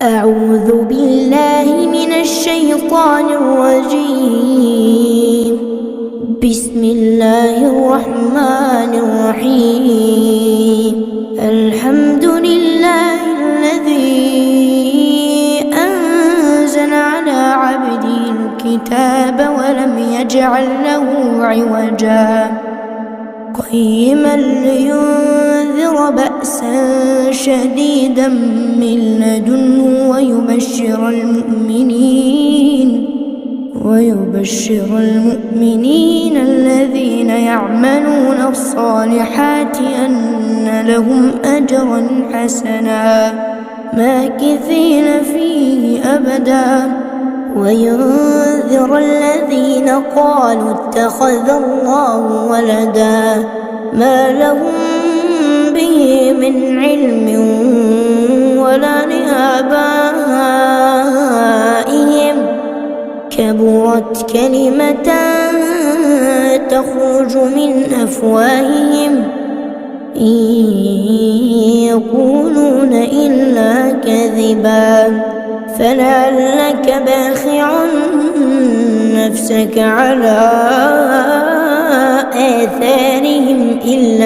أعوذ بالله من الشيطان الرجيم. بسم الله الرحمن الرحيم. الحمد لله الذي أنزل على عبده الكتاب ولم يجعل له عوجا قيما لينذر بأسا شديدا من لدنه ويبشر المؤمنين الذين يعملون الصالحات أن لهم أجرا حسنا ماكثين فيه أبدا وينذر الذين قالوا اتخذ الله ولدا ما لهم به من علم ولا لآبائهم كبرت كلمة تخرج من أفواههم إن يقولون إلا كذبا فلعلك باخع نفسك على آثارهم إن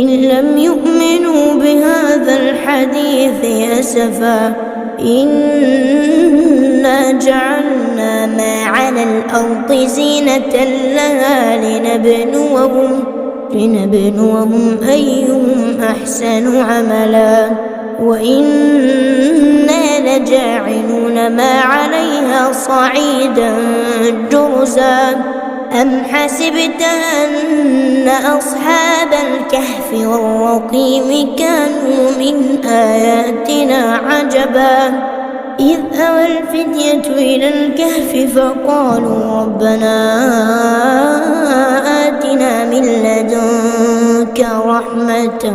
لم يؤمنوا بهذا الحديث أسفا إنا جعلنا ما على الأرض زينة لها لنبلوهم أيهم أحسن عملا وإنا لجاعلون ما عليها صعيدا جرزا أم حسبت أن أصحاب الكهف والرقيم كانوا من آياتنا عجبا إذ أوى الفتية إلى الكهف فقالوا ربنا آتنا من لدنك رحمة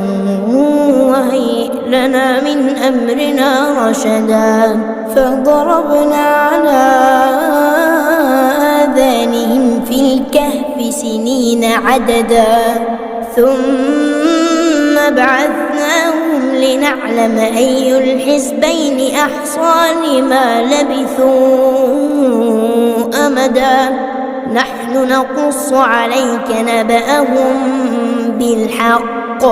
وهيئ لنا من أمرنا رشدا فضربنا على آذانهم في الكهف سنين عددا ثم بعثناهم لنعلم أي الحزبين أحصى لما لبثوا أمدا نحن نقص عليك نبأهم بالحق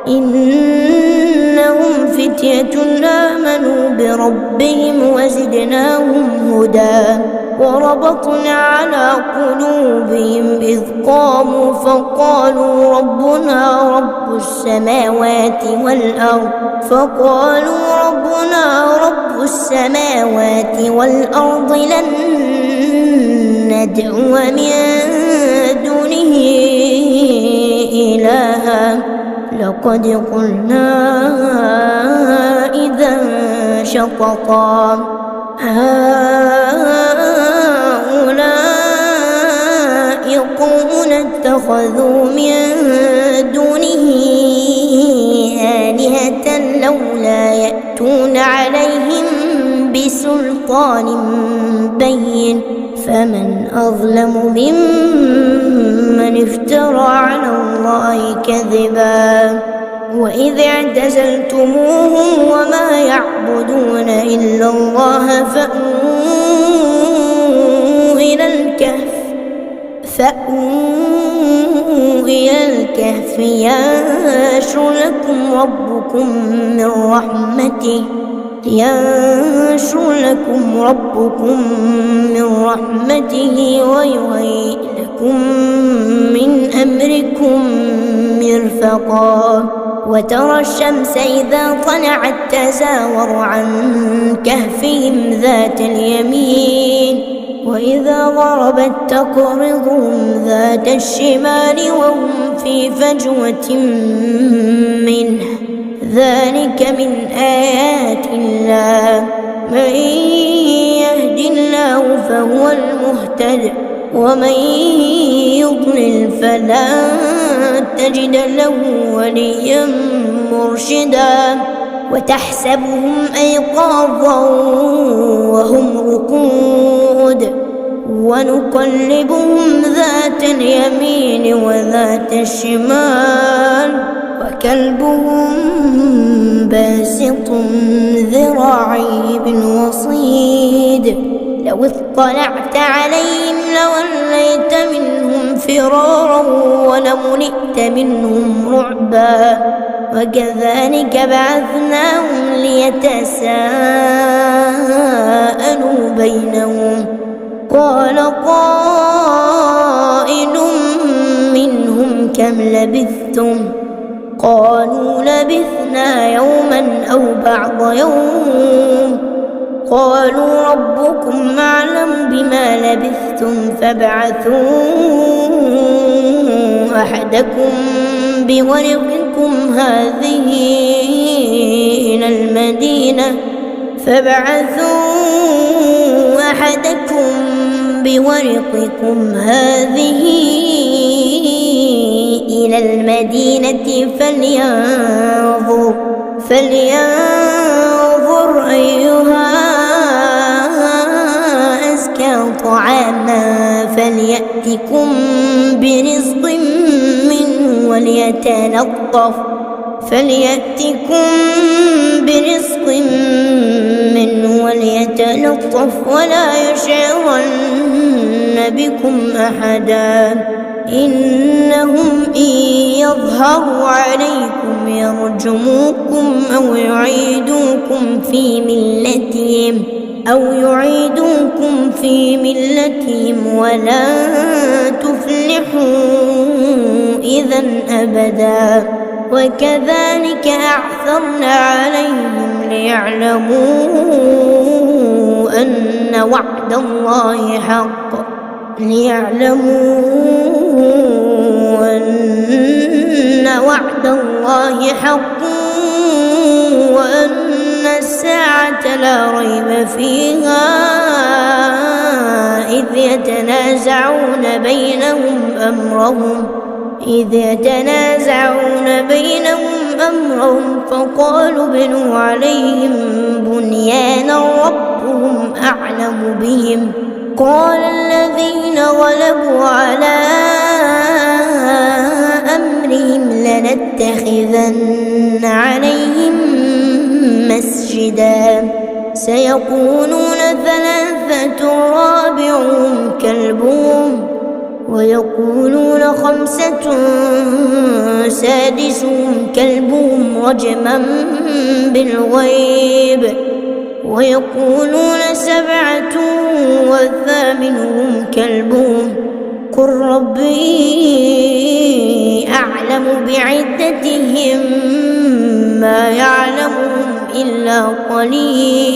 إنهم فتية آمنوا بربهم وزدناهم هدى وربطنا على قلوبهم إذ قاموا فقالوا ربنا رب السماوات والأرض لن ندعو من دونه إلها لقد قلنا إذا شططا هؤلاء قوم اتخذوا من دونه آلهة لولا يأتون عليهم بسلطان بين فمن أظلم ممن افترى على الله كذبا وإذ اعتزلتموهم وما يعبدون إلا الله فأووا إلى الكهف ينشر لكم ربكم من رحمته ويهيئ لكم من أمركم مرفقا وترى الشمس إذا طلعت تزاور عن كهفهم ذات اليمين وإذا غربت تقرضهم ذات الشمال وهم في فجوة منه ذلك من آيات الله من يهد الله فهو المهتد ومن يضلل فلن تجد له وليا مرشدا وتحسبهم أيقاظا وهم رقود ونقلبهم ذات اليمين وذات الشمال كلبهم باسط ذراعيه بالوصيد لو اطلعت عليهم لوليت منهم فرارا ولملئت منهم رعبا وكذلك بعثناهم ليتساءلوا بينهم قال قائل منهم كم لبثتم قالوا لبثنا يوما أو بعض يوم قالوا ربكم أعلم بما لبثتم فابعثوا أحدكم بورقكم هذه إلى المدينة فلينظر أيها أزكى طعاما فليأتكم برزق منه وليتلطف ولا يشعرن بكم أحدا إنهم إن يظهروا عليكم يرجموكم أو يعيدوكم في ملتهم ولا تفلحوا إذا أبدا وكذلك أعثرنا عليهم ليعلموا أن وعد الله حق وأن الساعة لا ريب فيها إذ يتنازعون بينهم أمرهم فقالوا ابنوا عليهم بنيانا ربهم أعلم بهم قال الذين غلبوا على أمرهم لنتخذن عليهم مسجدا سيقولون ثلاثة رابعهم كلبهم ويقولون خمسة سادسهم كلبهم رجما بالغيب ويقولون سبعة وثامنهم كلبهم قل ربي أعلم بعدتهم ما يعلمهم إلا قليل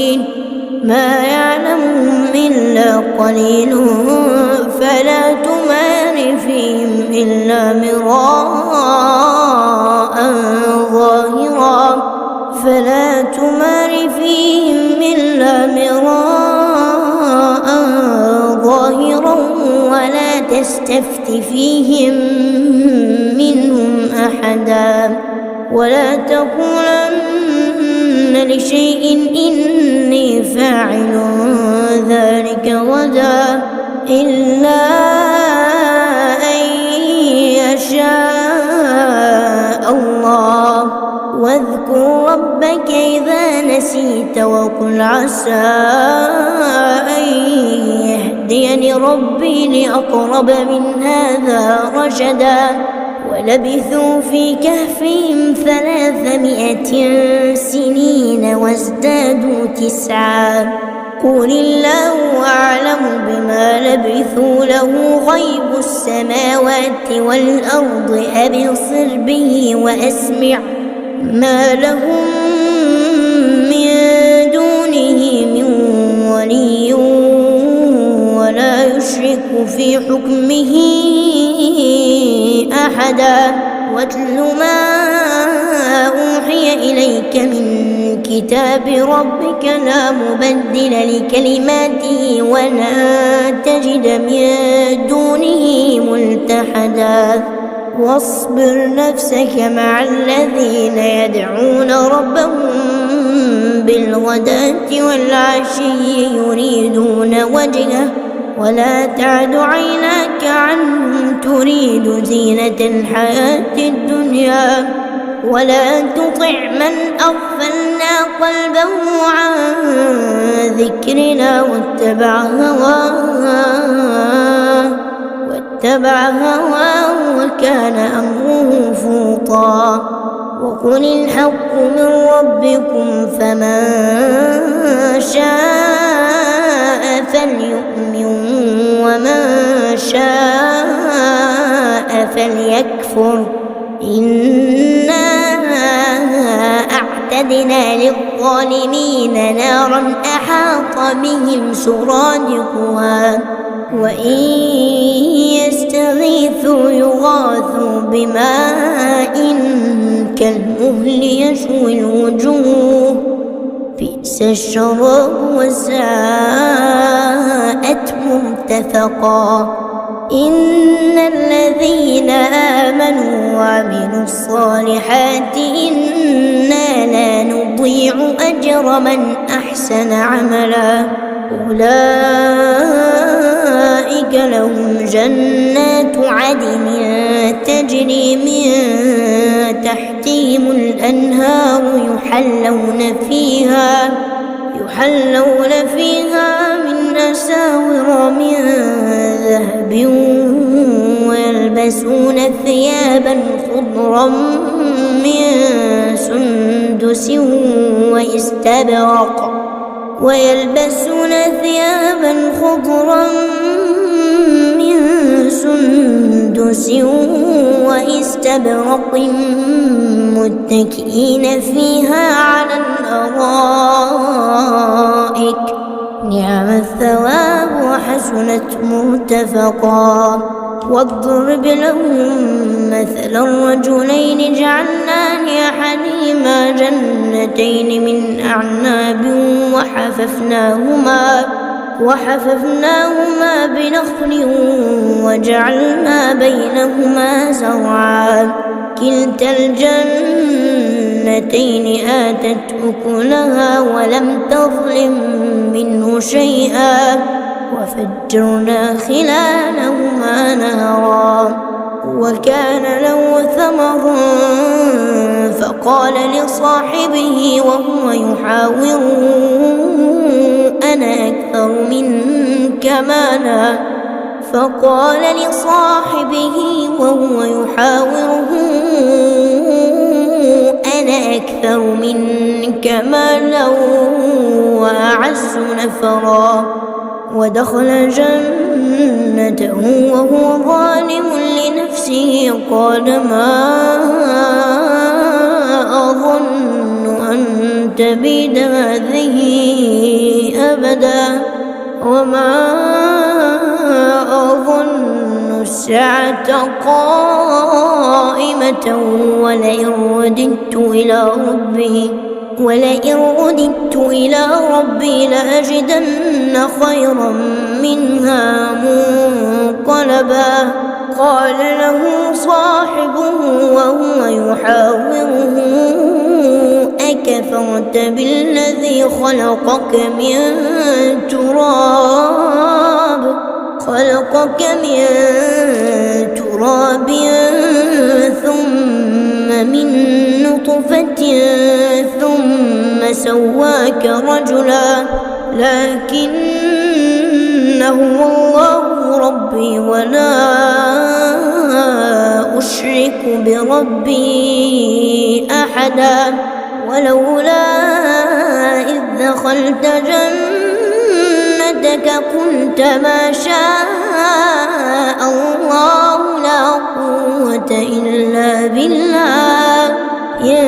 فلا تمار فيهم إلا مراء ظاهرا ولا تستفت فيهم منهم أحدا ولا تقولن لشيء إني فاعل ذلك غدا إلا أن يشاء الله واذكر ربك إذا نسيت وقل عسى أن يهديني ربي لأقرب من هذا رشدا ولبثوا في كهفهم 300 سنين وازدادوا 9 قل الله أعلم بما لبثوا له غيب السماوات والأرض أبصر به وأسمع ما لهم من دونه من ولي ولا يشرك في حكمه أحدا واتل ما أوحي إليك من كتاب ربك لا مبدل لكلماته ولا تجد من دونه ملتحدا واصبر نفسك مع الذين يدعون ربهم بالغداة والعشي يريدون وجهه ولا تعد عيناك عنهم تريد زينة الحياة الدنيا ولا تطع من أغفلنا قلبه عن ذكرنا واتبع هواه وكان أمره فرطا. وقل الحق من ربكم فمن شاء فليؤمن ومن شاء فليكفر. إنا أعتدنا للظالمين نارا أحاط بهم سرادقها وإن يستغيثوا يغاثوا بماء كالمهل يشوي الوجوه بئس الشراب وساءت مرتفقا. إن الذين آمنوا وعملوا الصالحات إنا لا نضيع أجر من أحسن عملا. أولئك لهم جنات عدن تجري من تحتهم الأنهار يحلون فيها من أساور من ذهب ويلبسون ثيابا خضرا من سندس واستبرق متكئين فيها على الأرائك نعم الثواب وحسنت مرتفقا. واضرب لهم مثل الرجلين جعلنا لأحدهما جنتين من أعناب وحففناهما بنخل وجعلنا بينهما زرعا. كلتا الجنتين آتت أكلها ولم تظلم منه شيئا وفجرنا خلالهما نهرا. وكان له ثمر فقال لصاحبه وهو يحاوره أنا أكثر منك مالا وأعز نفرا. ودخل جنته وهو ظالم لنفسه قال ما أظن أن تبيد هذه أبدا وما أظن الساعة قائمة ولئن رددت إلى ربي لأجدن خيرا منها منقلبا. قال له صاحبه وهو يحاوره أكفرت بالذي خلقك من تراب ثم من نطفة ثم سواك رجلا لكن هو الله ربي ولا أشرك بربي أحدا. ولولا إذ دخلت جنتك قلت ما شاء الله لا قوة إلا بالله إن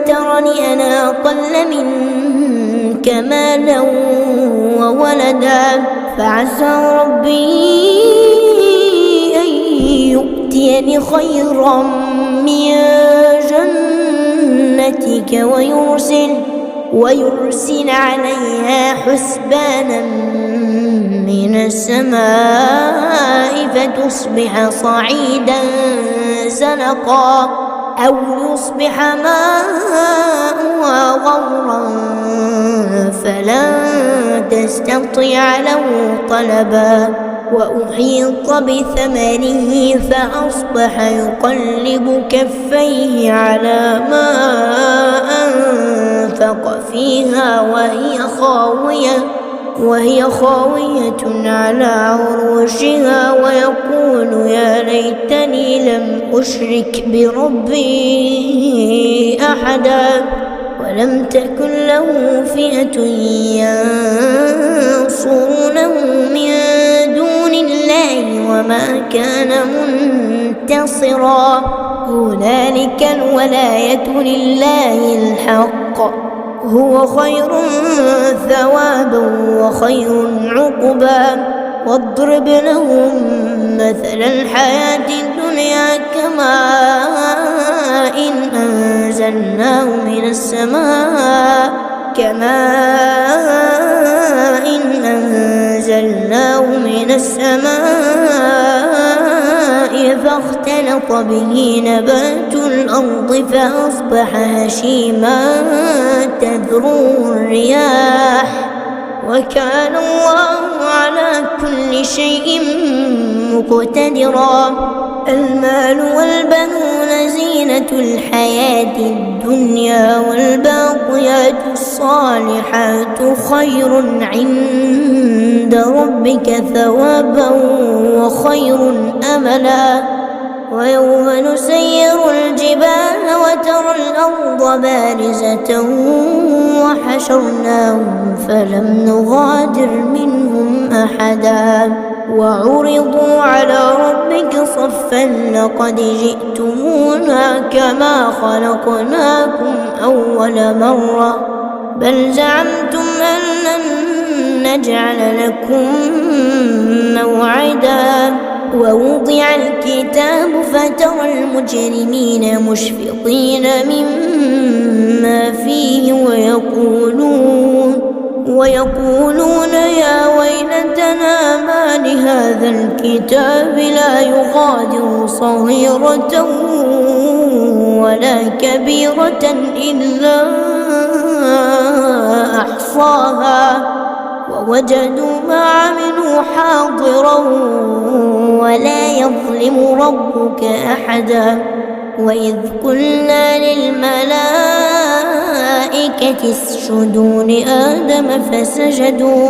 ترني أنا أقل منك مالا وولدا فعسى ربي أن يؤتيني خيرا من جنتك ويرسل عليها حسبانا من السماء فتصبح صعيدا زلقا أو يصبح ماؤها غورا فلن تستطيع له طلبا. وأحيط بثمره فأصبح يقلب كفيه على ما أنفق فيها وهي خاوية على عروشها ويقول يا ليتني لم أشرك بربي أحدا ولم تكن له فئة ينصرونه من دون الله وما كان منتصرا هنالك الولاية لله الحق هو خير ثوابا وخير عقبا واضرب لهم مثل الحياة الدنيا كماء أنزلناه من السماء فاختلط به نبات الأرض فأصبح هشيما تذروه الرياح وكان الله على كل شيء مقتدرا المال والبنون زينة الحياة الدنيا والباقيات الصالحات خير عند ربك ثوابا وخير أملا ويوم نسير الجبال وترى الأرض بارزة وحشرناهم فلم نغادر منهم أحدا وعرضوا على ربك صفا لقد جئتمونا كما خلقناكم أول مرة بل زعمتم أن لن نجعل لكم موعدا ووضع الكتاب فترى المجرمين مشفقين مما فيه ويقولون يا ويلتنا ما لهذا الكتاب لا يغادر صغيرة ولا كبيرة إلا أحصاها ووجدوا ما عملوا حاضرا ولا يظلم ربك أحدا وإذ قلنا للملائكة اسجدوا لآدم فسجدوا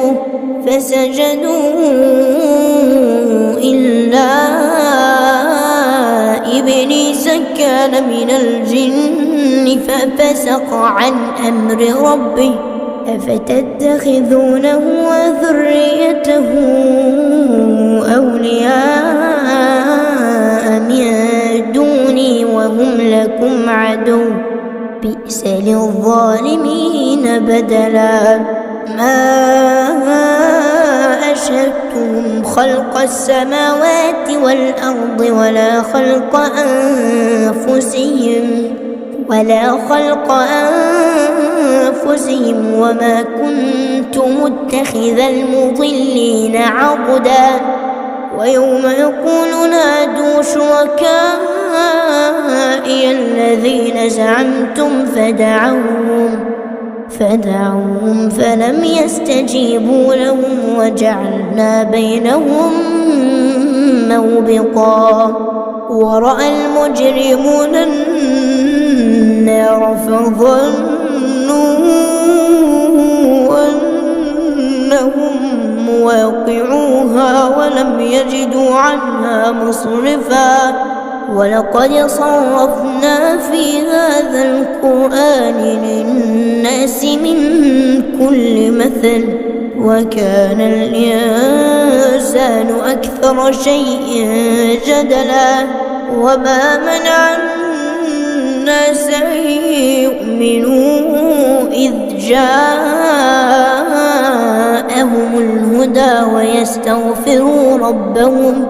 إلا إبليس كان من الجن ففسق عن أمر ربه أفتتخذونه وذريته أولياء من دوني وهم لكم عدو بئس للظالمين بدلا ما أشهدتهم خلق السماوات والأرض ولا خلق أنفسهم وما كنت متخذ المضلين عضدا ويوم يقول نادوا شركائي الذين زعمتم فدعوهم فلم يستجيبوا لهم وجعلنا بينهم موبقا ورأى المجرمون النار فظنوا أنهم مواقعوها ولم يجدوا عنها مصرفا ولقد صرفنا في هذا القرآن للناس من كل مثل وكان الإنسان أكثر شيء جدلا وما منع الناس أن يؤمنوا إذ جاءهم الهدى ويستغفروا ربهم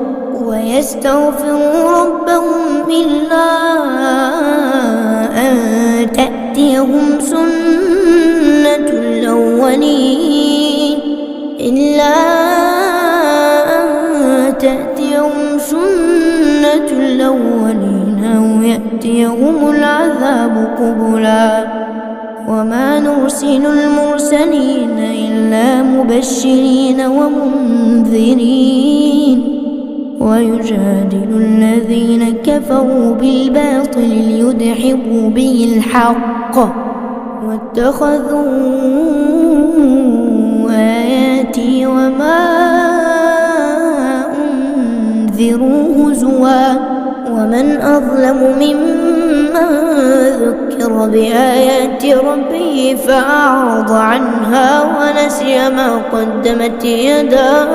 إلا أن تأتيهم سنة الأولين أو يأتيهم العذاب قبلا وما نرسل المرسلين إلا مبشرين ومنذرين ويجادل الذين كفروا بالباطل ليدحضوا به الحق واتخذوا آياتي وما أنذروا هزوا ومن أظلم ممن ذكر بآيات ربه فأعرض عنها ونسي ما قدمت يداه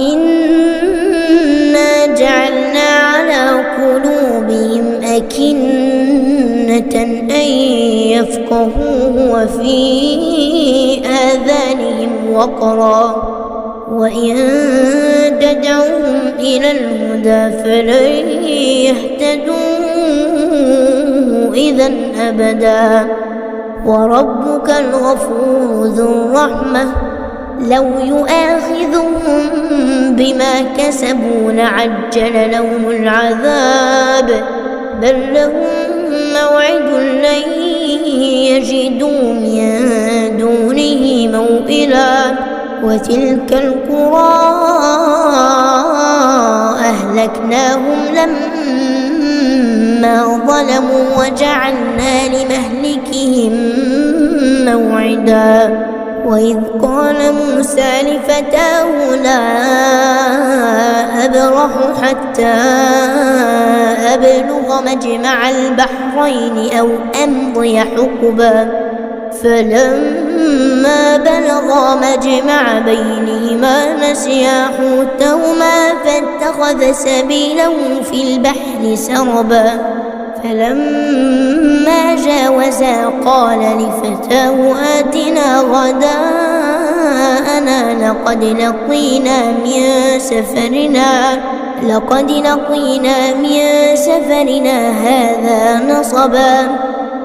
إنا جعلنا على قلوبهم أكنة أن يفقهوه وفي آذانهم وقرا وإن تدعوهم إلى الهدى فلن يهتدوا إذا أبدا وربك الغفور ذو الرحمة لو يؤاخذهم بما كسبوا لعجل لهم العذاب بل لهم موعد لن يجدوا من دونه موئلا وتلك القرى أهلكناهم لما ظلموا وجعلنا لمهلكهم موعدا وإذ قال موسى لفتاه لا أبرح حتى أبلغ مجمع البحرين أو أمضي حقبا فلما بلغا مجمع بينهما نسيا حوتهما فاتخذ سبيله في البحر سربا فلما جاوزا قال لفتاه آتنا غداءنا لقد لقينا من سفرنا هذا نصبا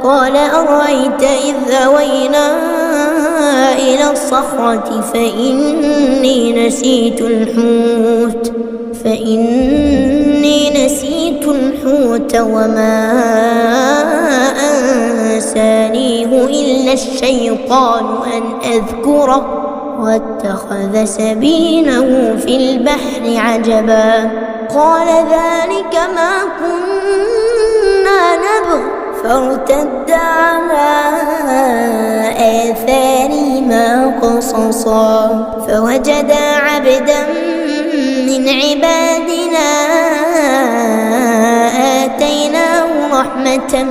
قال أرأيت إذ أوينا إلى الصخرة فإني نسيت الحوت وما أنسانيه إلا الشيطان أن أذكره واتخذ سبيله في البحر عجبا قال ذلك ما كنا نبغ فارتدا على آثارهما قصصا فوجدا عبدا من عبادنا آتيناه رحمة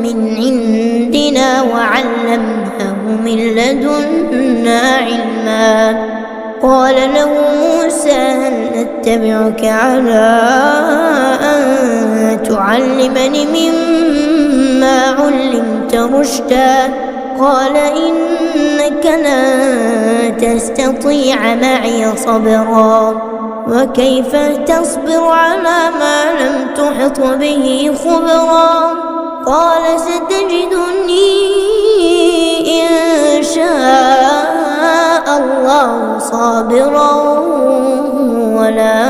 من عندنا وعلمناه من لدنا علما قال له موسى هل أتبعك على أن تعلمني مما علمت رشدا قال إنك لن تستطيع معي صبرا وكيف تصبر على ما لم تحط به خبرا قال ستجدني إن شاء الله صابرا ولا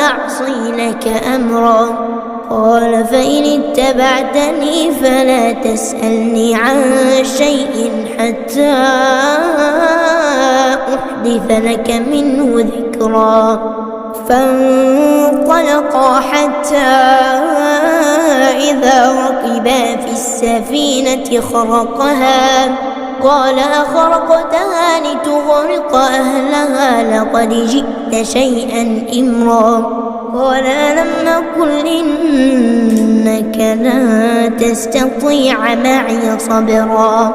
أعصي لك أمرا قال فإن اتبعتني فلا تسألني عن شيء حتى أحدث لك منه ذكرا فانطلقا حتى إذا ركبا في السفينة خرقها قال أخرقتها لتغرق أهلها لقد جئت شيئا إمرا قال لم أقل إنك لن تستطيع معي صبرا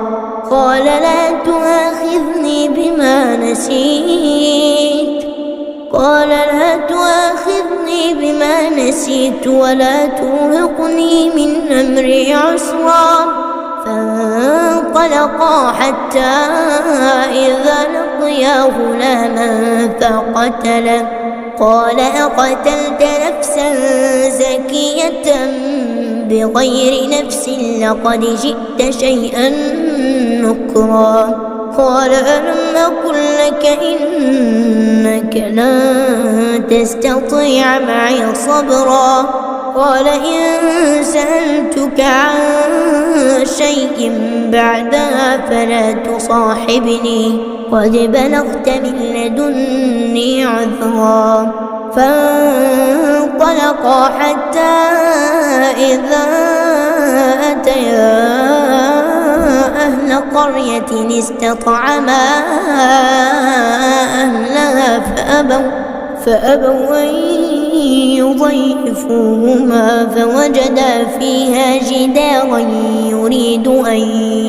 قال لا تؤاخذني بما نسيت ولا ترهقني من أمري عسرا فانطلقا حتى إذا لقيا غلاما فقتله قال أقتلت نفسا زكية بغير نفس لقد جئت شيئا نكرا قال ألم أقل لك إنك لن تستطيع معي صبرا قال إن سألتك عن شيء بعدها فلا تصاحبني قد بلغت من لدني عذرا. فانطلقا حتى إذا أتيا أهل قرية استطعما أهلها فأبوا أن يضيفوهما فوجدا فيها جدارا يريد أن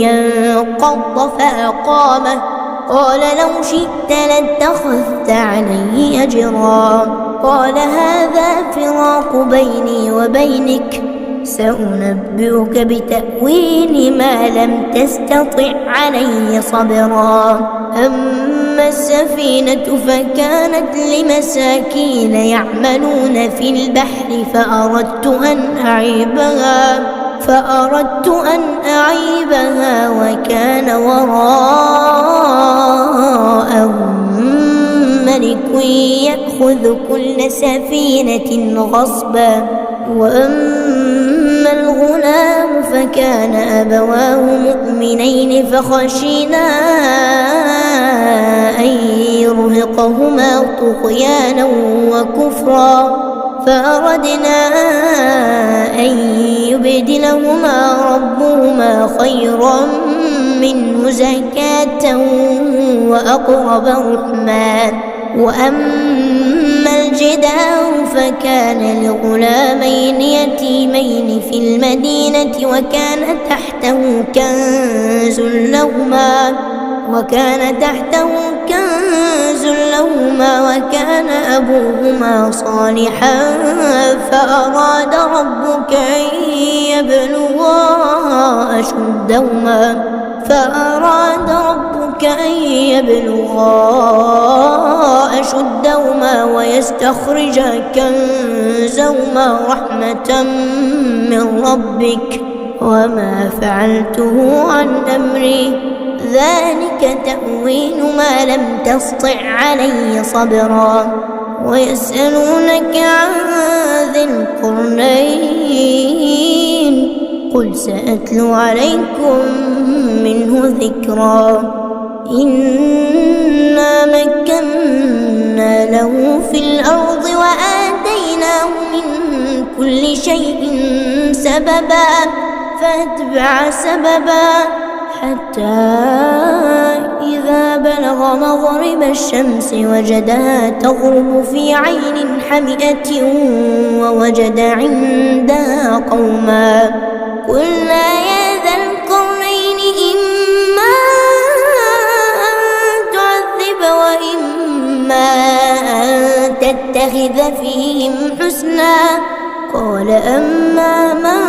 ينقض فأقامه. قال لو شئت لاتخذت عليه أجرا. قال هذا فراق بيني وبينك سأنبئك بتأويل ما لم تستطع عليه صبرا. أما السفينة فكانت لمساكين يعملون في البحر فأردت أن أعيبها وكان وراءهم ملك يأخذ كل سفينة غصبا. وأما الغلام فكان أبواه مؤمنين فخشينا أن يرهقهما طغيانا وكفرا فأردنا أن يبدلهما ربهما خيرا منه زكاة وأقرب رحما. وأما الجدار فكان لغلامين يتيمين في المدينة وكان تحته كنز لهما وكان أبوهما صالحا فأراد ربك أن يبلغا أشدهما ويستخرجا كنزهما رحمة من ربك وما فعلته عن أمري ذلك تأويل ما لم تسطع عليه صبرا. ويسألونك عن ذي القرنين قل سأتلو عليكم منه ذكرا. إنا مكنا له في الأرض وآتيناه من كل شيء سببا فأتبع سببا حتى إذا بلغ مغرب الشمس وجدها تغرب في عين حمئة ووجد عندها قوما قلنا يا ذا القرنين إما أن تعذب وإما أن تتخذ فيهم حسنا. قال أما من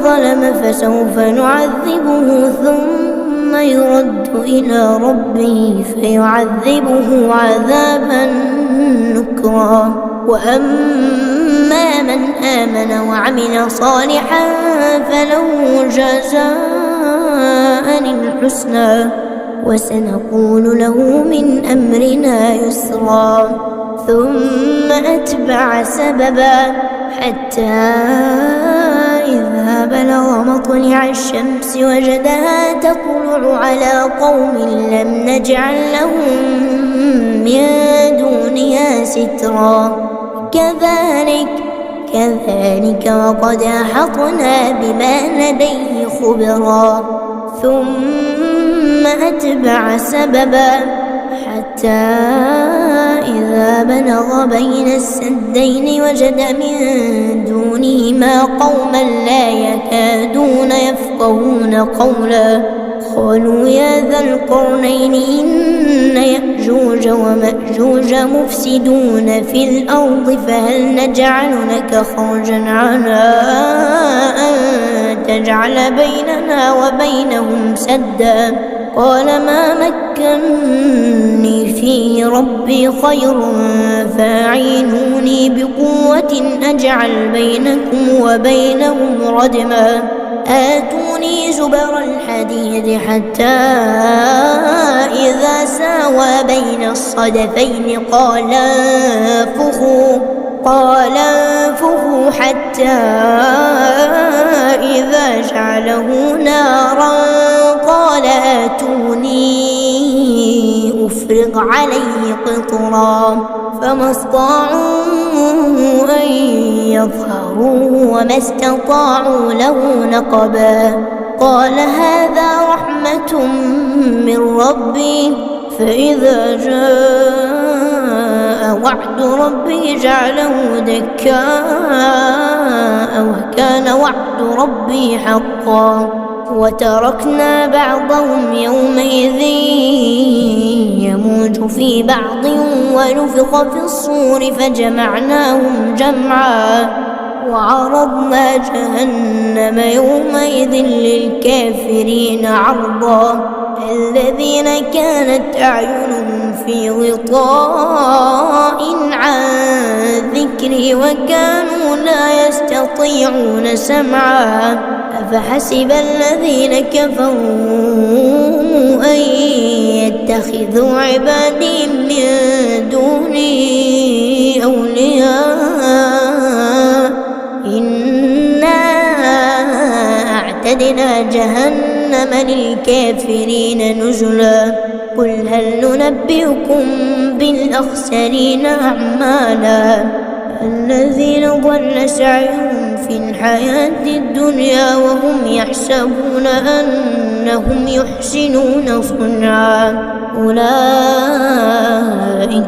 ظلم فسوف نعذبه ثم يرد إلى ربه فيعذبه عذابا نكرا. وأما من آمن وعمل صالحا فله جزاء الحسنى وسنقول له من أمرنا يسرا. ثم أتبع سببا حتى إذا بلغ مطلع الشمس وجدها تطلع على قوم لم نجعل لهم من دونها سترا. كذلك وقد أحطنا بما لديه خبرا. ثم أتبع سببا حتى إذا بلغ بين السدين وجد من دونهما قوما لا يكادون يفقهون قولا. قالوا يا ذا القرنين إن يأجوج ومأجوج مفسدون في الأرض فهل نجعل لك خرجا على أن تجعل بيننا وبينهم سدا. قال ما مكني فيه ربي خير فاعينوني بقوة أجعل بينكم وبينهم ردما. آتوني زبر الحديد حتى إذا ساوى بين الصدفين قال قال انفخوا حتى إذا جعله نارا قال آتوني أفرغ عليه قطرا فما استطاعوا أن يظهروه وما استطاعوا له نقبا قال هذا رحمة من ربي فإذا جاء وعد ربي جعله دكاء وكان وعد ربي حقا وتركنا بعضهم يومئذ يموج في بعض ونفخ في الصور فجمعناهم جمعا وعرضنا جهنم يومئذ للكافرين عرضا الذين كانت أعينهم في غطاء عن ذكري وكانوا لا يستطيعون سمعا أفحسب الذين كفروا أن يتخذوا عبادي من دوني أولياء إنا أعتدنا جهنم للكافرين نزلا قل هل ننبئكم بالأخسرين أعمالا الذين ضل سعيهم في الحياة الدنيا وهم يحسبون أنهم يحسنون صنعا أولئك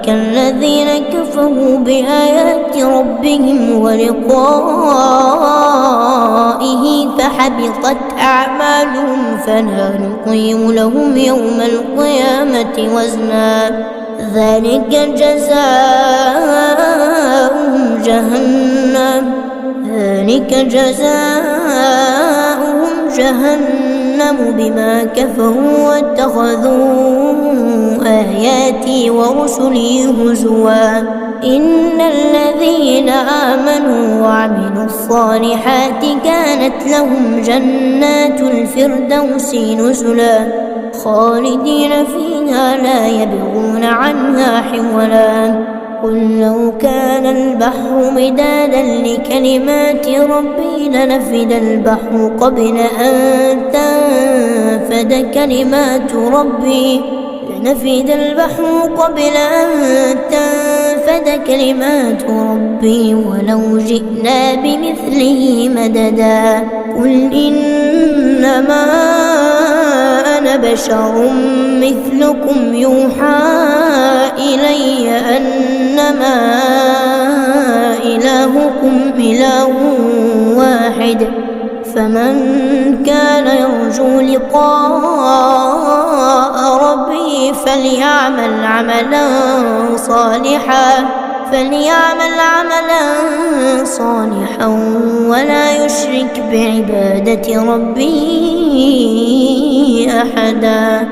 الذين كفروا بآيات ربهم ولقائه فحبطت أعمالهم فلا نقيم لهم يوم القيامة وزنا ذلك جزاؤهم جهنم بما كفروا واتخذوا آياتي ورسلي هزوا إن الذين آمنوا وعملوا الصالحات كانت لهم جنات الفردوس نزلا خالدين فيها لا يبغون عنها حولا قل لو كان البحر مدادا لكلمات ربي لنفد البحر قبل أن تنفد كلمات ربي ولو جئنا بمثله مددا قل إنما أنا بشر مثلكم يوحى إلي أنما إلهكم إله واحد فمن كان يرجو لقاء ربه فليعمل عملا صالحا ولا يشرك بعبادة ربه أحدا.